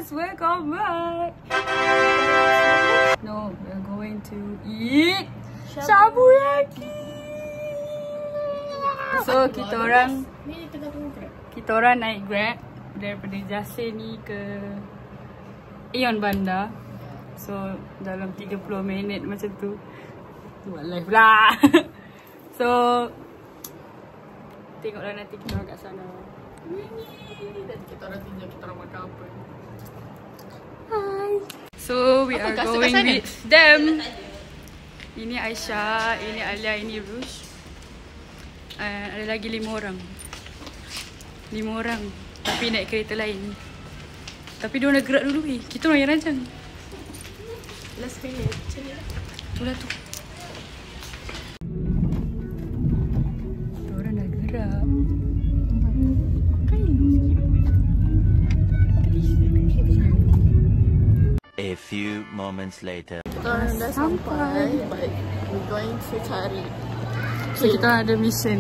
guys, welcome back. No, we're going to eat shabu yaki. So kita orang naik Grab daripada Jasin ni ke Aeon Bandar. So dalam 30 minit macam tu. Buat live lah. So tengoklah nanti kita orang kat sana. Dan kita orang tunjuk kita orang makan apa. Hi. So we are going with them. Ini Aisyah, ini Alia, ini Rush. Ada lagi 5 orang. 5 orang. Tapi naik kereta lain. Tapi dia nak gerak dulu. Kita orang yang rancang. Last minute. Macam ni lah. Itulah tu. Kita orang dah gerak. A few moments later. Kita orang dah sampai, but we're going to cari. So kita ada mission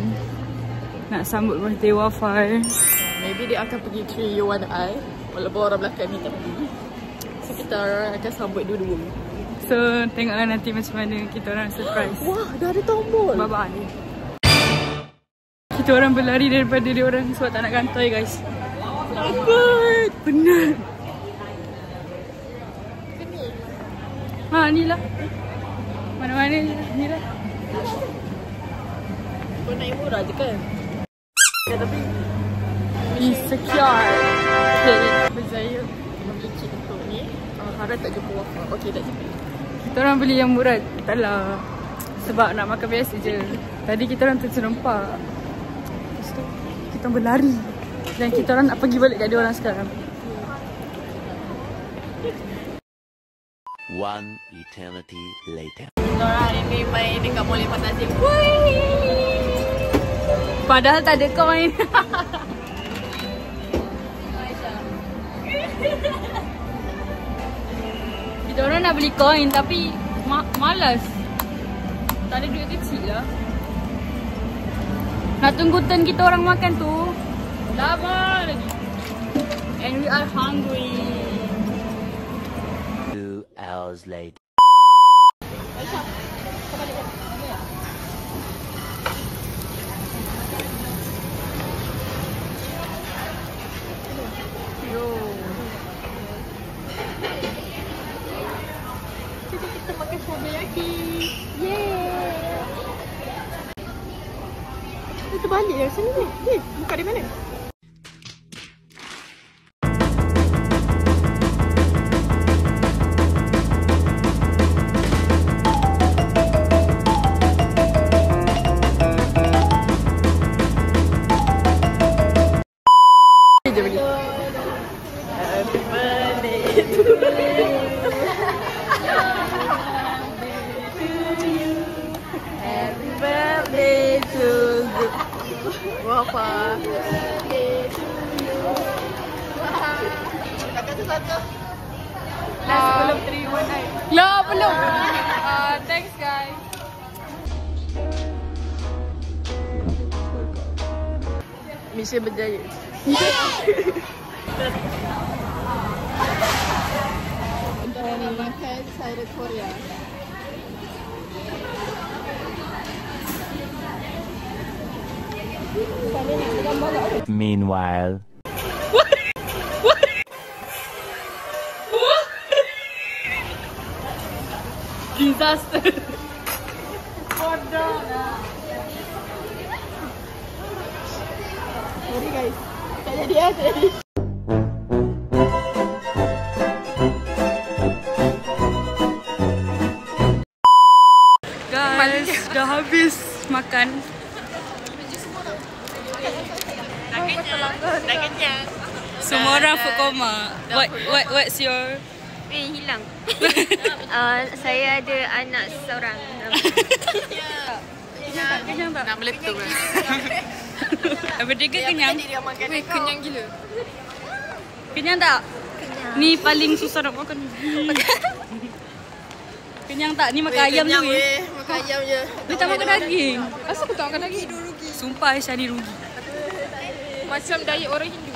nak sambut birthday Wafar. Maybe dia akan pergi 3U1I walaupun orang belakang ni tak pergi. So kita orang akan sambut dua-dua. So tengoklah nanti macam mana kita orang surprise. Wah, dah ada tombol. Bye bye. Kita orang berlari daripada dia orang sebab tak nak kantoi guys. Takut. Penat. Ha, ni lah. Mana-mana ni lah. Kau naik murah je kan? Ya, tapi insecure. Okay. Berjaya membeli kit untuk ni. Harap tak jumpa Wafar. Okey, tak jumpa. Kita orang beli yang murah. Taklah. Sebab nak makan biasa je. Tadi kita orang terserempak. Lepas tu kita orang berlari. Dan kita orang nak pergi balik kat dia orang sekarang. One eternity later. Kita orang hari ni main dekat Mall Fantasi. Padahal tak ada koin. Kita orang nak beli koin tapi malas. Tak ada duit kecil lah. Nak tunggu turn kita orang makan tu lama lagi. And we are hungry. 2 hours later. Kita makan shabu yaki. Yeay. Kita balik dari sini ni. Buka di mana? Wafar. Nak kata satu. Belum terima naik. Lah, belum. Thanks guys. Mission berjaya. Kita nak makan sayur Korea. Meanwhile. Disaster. Bodoh lah. Sorry guys. Tak jadi tak jadi. Guys, dah habis makan. Dah kenyang. Semua orang food coma. What's your hilang. Saya ada anak seorang. kenyang tak? Nak meletup kan? Bertiga kenyang. Kenyang gila. Kenyang tak? Kenyang. Ni paling susah nak makan. Kenyang tak? Ni makan ayam je weh. Makan ayam je. Dia tak makan daging. Asal aku tak makan daging? Sumpah Aisyah ni rugi. Macam diet orang Hindu.